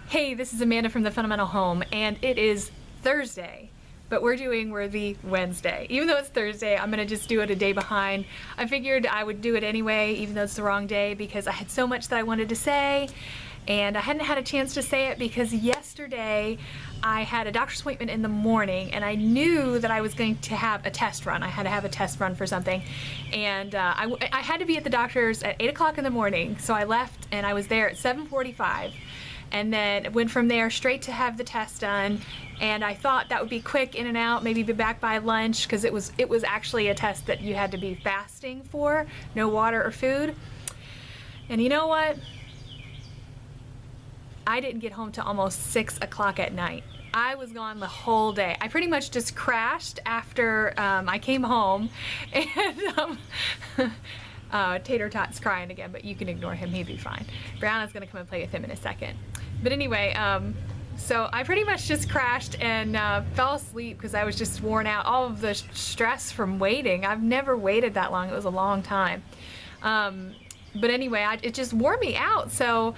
Hey, this is Amanda from The Fundamental Home, and it is Thursday, but we're doing Worthy Wednesday. Even though it's Thursday, I'm gonna just do it a day behind. I figured I would do it anyway, even though it's the wrong day, because I had so much that I wanted to say, and I hadn't had a chance to say it because yesterday I had a doctor's appointment in the morning, and I knew that I was going to have a test run. I had to have a test run for something, and I had to be at the doctor's at 8 o'clock in the morning, so I left and I was there at 7:45. And then went from there straight to have the test done, and I thought that would be quick, in and out, maybe be back by lunch, because it was actually a test that you had to be fasting for, no water or food. And you know what? I didn't get home till almost 6 o'clock at night. I was gone the whole day. I pretty much just crashed after I came home, and Tater Tot's crying again, but you can ignore him, he'd be fine. Brianna's gonna come and play with him in a second. But anyway, so I pretty much just crashed and fell asleep because I was just worn out. All of the stress from waiting. I've never waited that long. It was a long time. But anyway, it just wore me out. So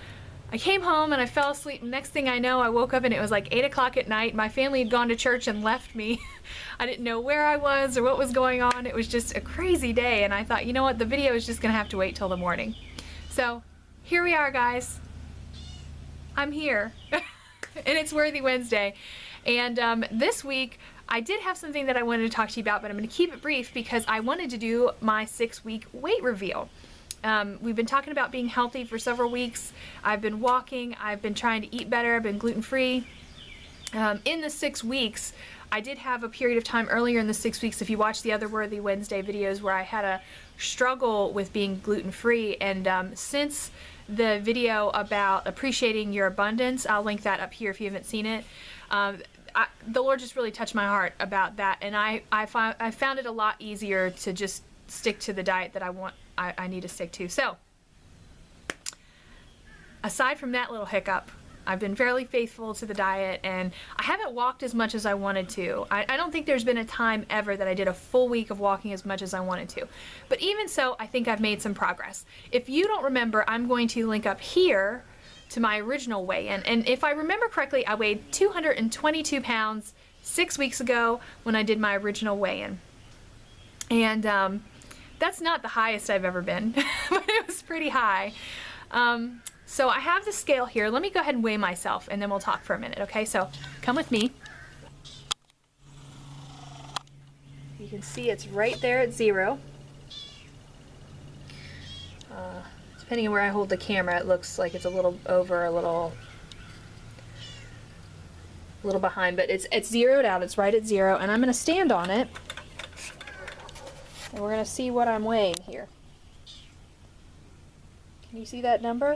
I came home and I fell asleep. Next thing I know, I woke up and it was like 8 o'clock at night. My family had gone to church and left me. I didn't know where I was or what was going on. It was just a crazy day, and I thought, you know what, the video is just gonna have to wait till the morning. So here we are, guys. I'm here. And it's Worthy Wednesday. And this week I did have something that I wanted to talk to you about, but I'm gonna keep it brief because I wanted to do my 6-week weight reveal. We've been talking about being healthy for several weeks. I've been walking, I've been trying to eat better, I've been gluten-free. In the 6 weeks, I did have a period of time earlier in the 6 weeks, if you watch the other Worthy Wednesday videos, where I had a struggle with being gluten-free, and since the video about appreciating your abundance, I'll link that up here if you haven't seen it, the Lord just really touched my heart about that, and I found it a lot easier to just stick to the diet that I need to stick to. So, aside from that little hiccup, I've been fairly faithful to the diet, and I haven't walked as much as I wanted to. I don't think there's been a time ever that I did a full week of walking as much as I wanted to. But even so, I think I've made some progress. If you don't remember, I'm going to link up here to my original weigh-in. And if I remember correctly, I weighed 222 pounds 6 weeks ago when I did my original weigh-in. And that's not the highest I've ever been, but it was pretty high. So I have the scale here. Let me go ahead and weigh myself, and then we'll talk for a minute, okay? So come with me. You can see it's right there at 0. Depending on where I hold the camera, it looks like it's a little over, a little behind, but it's zeroed out. It's right at 0, and I'm gonna stand on it, and we're gonna see what I'm weighing here. Can you see that number?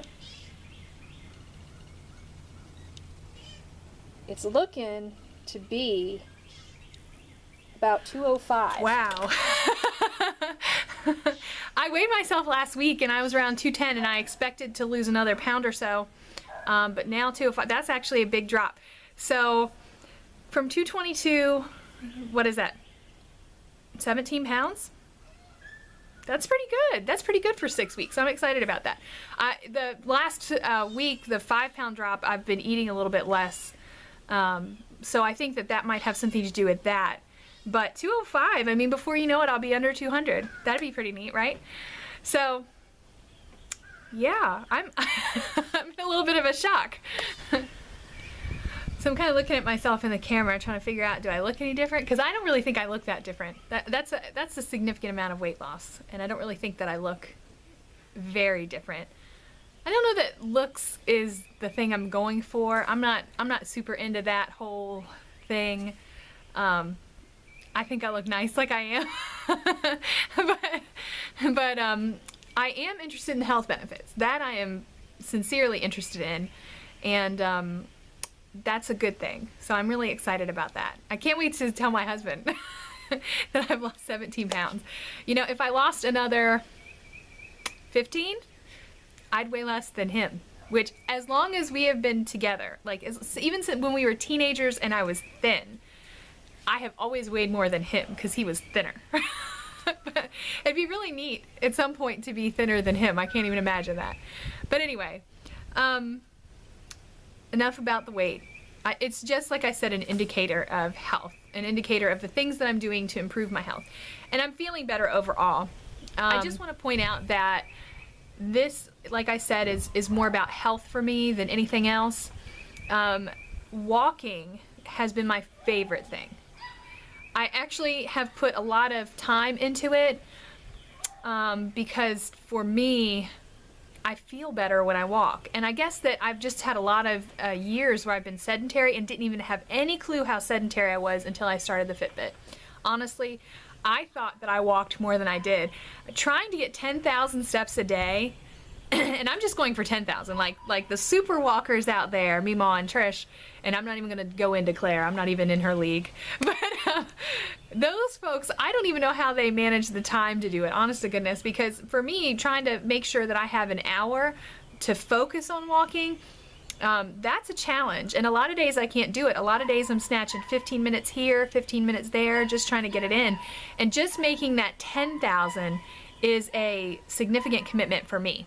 It's looking to be about 205. Wow. I weighed myself last week and I was around 210, and I expected to lose another pound or so, but now 205, that's actually a big drop. So from 222, what is that, 17 pounds? That's pretty good. That's pretty good for 6 weeks. I'm excited about that. The last week, the 5-pound drop, I've been eating a little bit less. So I think that might have something to do with that. But 205, I mean, before you know it, I'll be under 200. That'd be pretty neat, right? So, yeah, I'm I'm in a little bit of a shock. So I'm kind of looking at myself in the camera, trying to figure out, do I look any different? Because I don't really think I look that different. That's a significant amount of weight loss, and I don't really think that I look very different. I don't know that looks is the thing I'm going for. I'm not super into that whole thing. I think I look nice like I am. but I am interested in the health benefits. That I am sincerely interested in, and that's a good thing. So I'm really excited about that. I can't wait to tell my husband that I've lost 17 pounds. You know, if I lost another 15, I'd weigh less than him, which, as long as we have been together, like even when we were teenagers and I was thin, I have always weighed more than him because he was thinner. But it'd be really neat at some point to be thinner than him. I can't even imagine that. But anyway, enough about the weight. It's just, like I said, an indicator of health, an indicator of the things that I'm doing to improve my health. And I'm feeling better overall. I just want to point out that this, like I said, is more about health for me than anything else. Walking has been my favorite thing. I actually have put a lot of time into it because for me, I feel better when I walk. And I guess that I've just had a lot of years where I've been sedentary and didn't even have any clue how sedentary I was until I started the Fitbit. Honestly, I thought that I walked more than I did. Trying to get 10,000 steps a day, and I'm just going for 10,000, like the super walkers out there, Mima and Trish, and I'm not even going to go into Claire, I'm not even in her league. But those folks, I don't even know how they manage the time to do it, honest to goodness, because for me, trying to make sure that I have an hour to focus on walking, that's a challenge. And a lot of days I can't do it. A lot of days I'm snatching 15 minutes here, 15 minutes there, just trying to get it in. And just making that 10,000 is a significant commitment for me.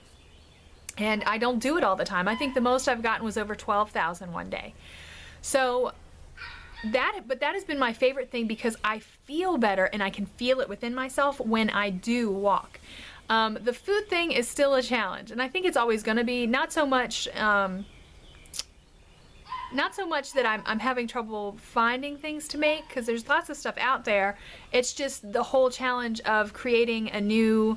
And I don't do it all the time. I think the most I've gotten was over 12,000 one day. So but that has been my favorite thing because I feel better and I can feel it within myself when I do walk. The food thing is still a challenge, and I think it's always going to be. Not so much that I'm having trouble finding things to make, because there's lots of stuff out there. It's just the whole challenge of creating a new,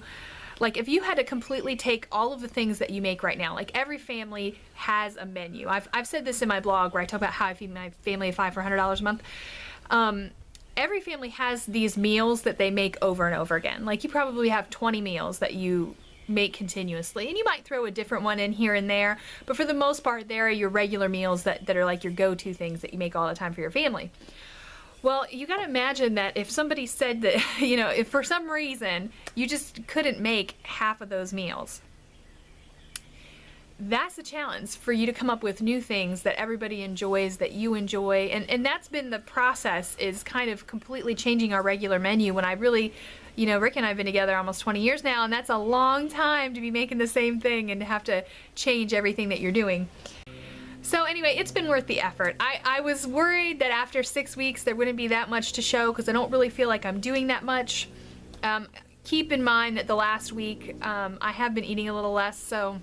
like if you had to completely take all of the things that you make right now, like every family has a menu. I've said this in my blog where I talk about how I feed my family of 5 for $100 a month. Every family has these meals that they make over and over again. Like you probably have 20 meals that you make continuously, and you might throw a different one in here and there, but for the most part there are your regular meals that are like your go-to things that you make all the time for your family. Well, you got to imagine that if somebody said that, you know, if for some reason you just couldn't make half of those meals, that's a challenge for you to come up with new things that everybody enjoys, that you enjoy. And that's been the process, is kind of completely changing our regular menu when I really, you know, Rick and I have been together almost 20 years now, and that's a long time to be making the same thing and to have to change everything that you're doing. So anyway, it's been worth the effort. I was worried that after 6 weeks there wouldn't be that much to show because I don't really feel like I'm doing that much. Keep in mind that the last week I have been eating a little less, so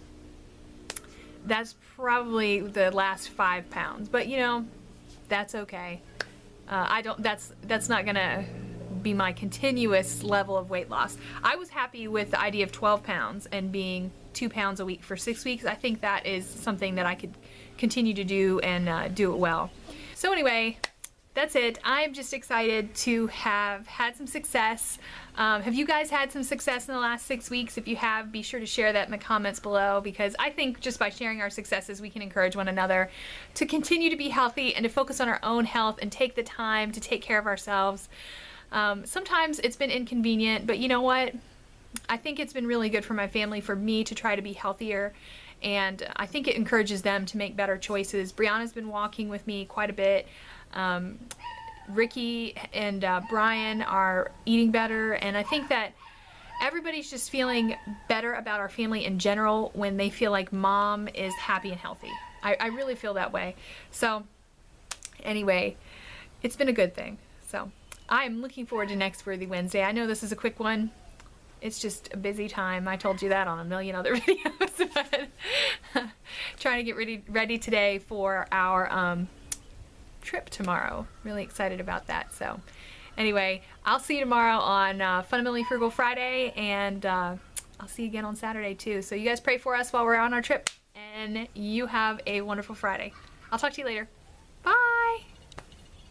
that's probably the last 5 pounds. But you know, that's okay. That's not gonna be my continuous level of weight loss. I was happy with the idea of 12 pounds and being 2 pounds a week for 6 weeks. I think that is something that I could continue to do and do it well. So anyway, that's it. I'm just excited to have had some success. Have you guys had some success in the last 6 weeks? If you have, be sure to share that in the comments below, because I think just by sharing our successes, we can encourage one another to continue to be healthy and to focus on our own health and take the time to take care of ourselves. Sometimes it's been inconvenient, but you know what? I think it's been really good for my family, for me to try to be healthier, and I think it encourages them to make better choices. Brianna's been walking with me quite a bit. Ricky and Brian are eating better, and I think that everybody's just feeling better about our family in general when they feel like mom is happy and healthy. I really feel that way. So anyway, it's been a good thing. So I'm looking forward to next Worthy Wednesday. I know this is a quick one. It's just a busy time. I told you that on a million other videos. But trying to get ready today for our trip tomorrow. Really excited about that. So anyway, I'll see you tomorrow on Fundamentally Frugal Friday, and I'll see you again on Saturday too. So you guys pray for us while we're on our trip, and you have a wonderful Friday. I'll talk to you later.